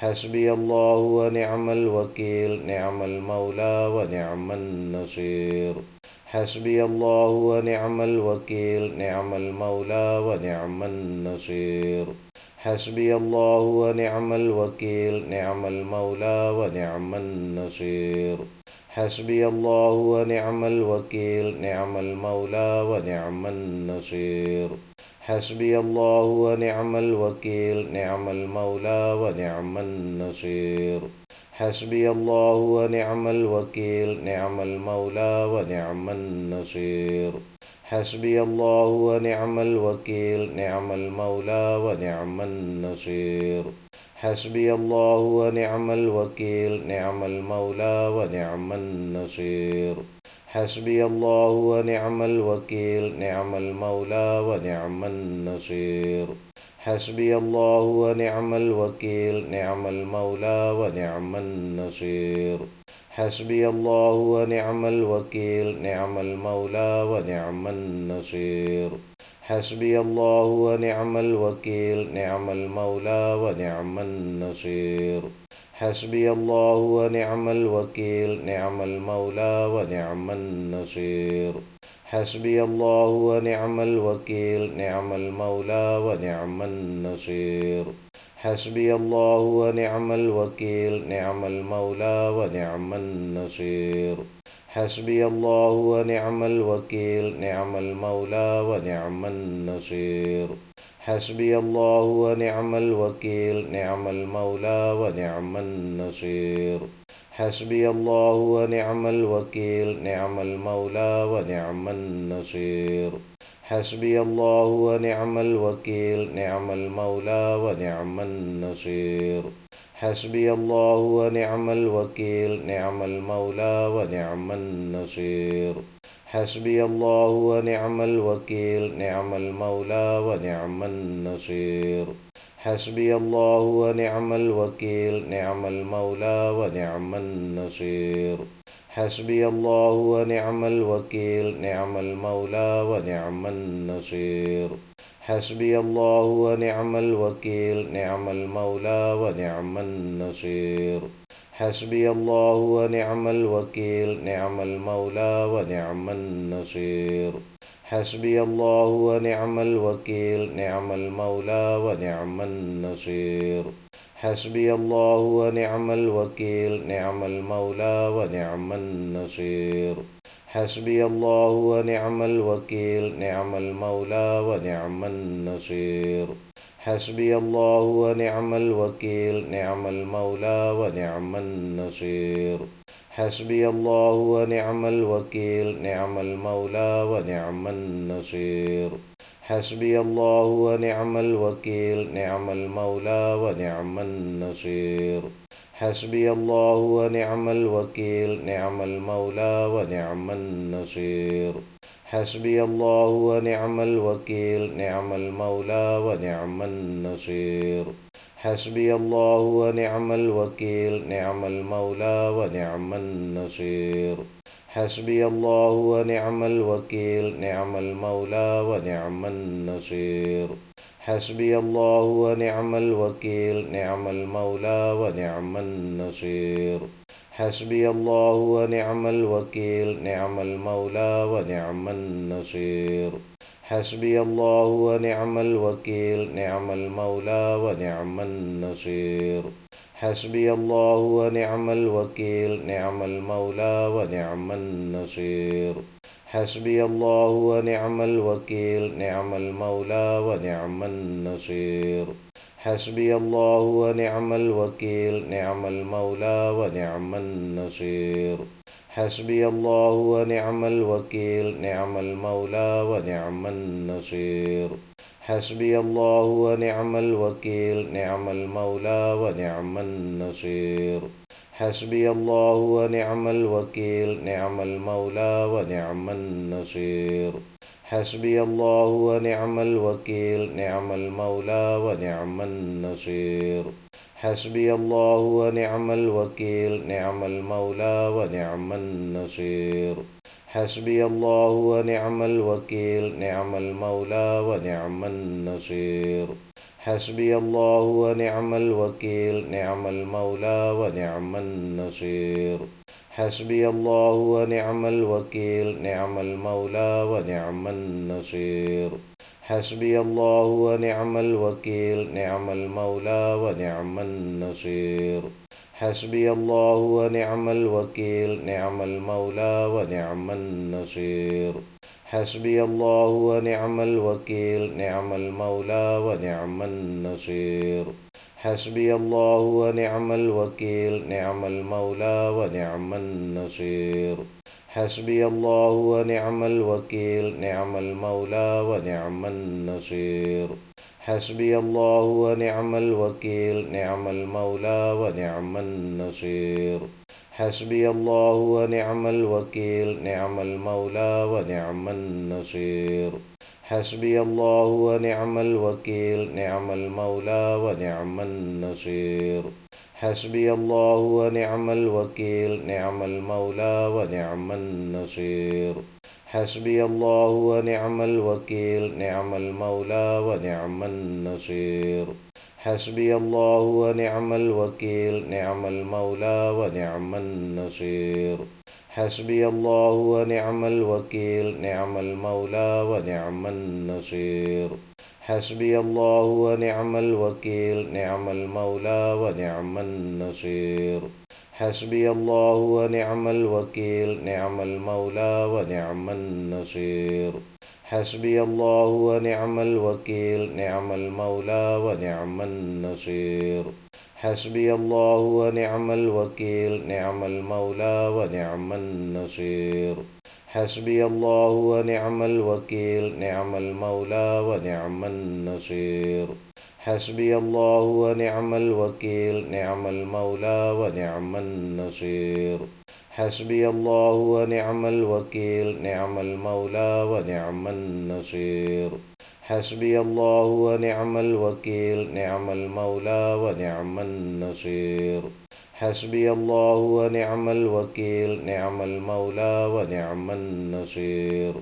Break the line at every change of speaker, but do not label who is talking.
حسبي الله ونعم الوكيل نعم المولى ونعم النصير حسبي الله ونعم الوكيل نعم المولى ونعم النصير حسبي الله ونعم الوكيل نعم المولى ونعم النصير حسبي الله ونعم الوكيل نعم المولى ونعم النصير حسبي الله ونعم الوكيل نعم المولى ونعم النصير حسبي الله ونعم الوكيل نعم المولى ونعم النصير حسبي الله ونعم الوكيل نعم المولى ونعم النصير حسبي الله ونعم الوكيل نعم المولى ونعم النصير حسبي الله ونعم الوكيل نعم المولى ونعم النصير حسبي الله ونعم الوكيل نعم المولى ونعم النصير حسبي الله ونعم الوكيل نعم المولى ونعم النصير حسبي الله ونعم الوكيل نعم المولى ونعم النصير حسبي الله ونعم الوكيل نعم المولى ونعم النصير حسبي الله ونعم الوكيل نعم المولى ونعم النصير حسبي الله ونعم الوكيل نعم المولى ونعم النصير حسبي الله ونعم الوكيل نعم المولى ونعم النصير حسبي الله ونعم الوكيل نعم المولى ونعم النصير حسبي الله ونعم الوكيل نعم المولى ونعم النصير حسبي الله ونعم الوكيل نعم المولى ونعم النصير حسبي الله ونعم الوكيل نعم المولى ونعم النصير حسبي الله ونعم الوكيل نعم المولى ونعم النصير حسبي الله ونعم الوكيل نعم المولى ونعم النصير حسبي الله ونعم الوكيل نعم المولى ونعم النصير حسبي الله ونعم الوكيل نعم المولى ونعم النصير حسبي الله ونعم الوكيل نعم المولى ونعم النصير حسبي الله ونعم الوكيل نعم المولى ونعم النصير حسبي الله ونعم الوكيل نعم المولى ونعم النصير حسبي الله ونعم الوكيل نعم المولى ونعم النصير حسبي الله ونعم الوكيل نعم المولى ونعم النصير حسبي الله ونعم الوكيل نعم المولى ونعم النصير حسبي الله ونعم الوكيل نعم المولى ونعم النصير حسبي الله ونعم الوكيل نعم المولى ونعم النصير حسبي الله ونعم الوكيل نعم المولى ونعم النصير حسبي الله ونعم الوكيل نعم المولى ونعم النصير حسبي الله ونعم الوكيل نعم المولى ونعم النصير حسبي الله ونعم الوكيل نعم المولى ونعم النصير حسبي الله ونعم الوكيل نعم المولى ونعم النصير حسبي الله ونعم الوكيل نعم المولى ونعم النصير حسبي الله ونعم الوكيل نعم المولى ونعم النصير حسبي الله ونعم الوكيل نعم المولى ونعم النصير حسبي الله ونعم الوكيل نعم المولى ونعم النصير حسبي الله ونعم الوكيل نعم المولى ونعم النصير حسبي الله ونعم الوكيل نعم المولى ونعم النصير حسبي الله ونعم الوكيل نعم المولى ونعم النصير حسبي الله ونعم الوكيل نعم المولى ونعم النصير حسبي الله ونعم الوكيل نعم المولى ونعم النصير حسبي الله ونعم الوكيل نعم المولى ونعم النصير حسبي الله ونعم الوكيل نعم المولى ونعم النصير حسبي الله ونعم الوكيل نعم المولى ونعم النصير حسبي الله ونعم الوكيل نعم المولى ونعم النصير حسبي الله ونعم الوكيل نعم المولى ونعم النصير حسبي الله ونعم الوكيل نعم المولى ونعم النصير حسبي الله ونعم الوكيل نعم المولى ونعم النصير حسبي الله ونعم الوكيل نعم المولى ونعم النصير حسبي الله ونعم الوكيل نعم المولى ونعم النصير حسبي الله ونعم الوكيل نعم المولى ونعم النصير حسبي الله ونعم الوكيل نعم المولى ونعم النصير حسبي الله ونعم الوكيل نعم المولى ونعم النصير حسبي الله ونعم الوكيل نعم المولى ونعم النصير حسبي الله ونعم الوكيل نعم المولى ونعم النصير حسبي الله ونعم الوكيل نعم المولى ونعم النصير حسبي الله ونعم الوكيل نعم المولى ونعم النصير حسبي الله ونعم الوكيل نعم المولى ونعم النصير حسبي الله ونعم الوكيل نعم المولى ونعم النصير حسبي الله ونعم الوكيل نعم المولى ونعم النصير حسبي الله ونعم الوكيل نعم المولى ونعم النصير حسبي الله ونعم الوكيل نعم المولى ونعم النصير حسبي الله ونعم الوكيل نعم المولى ونعم النصير حسبي الله ونعم الوكيل نعم المولى ونعم النصير حسبي الله ونعم الوكيل نعم المولى ونعم النصير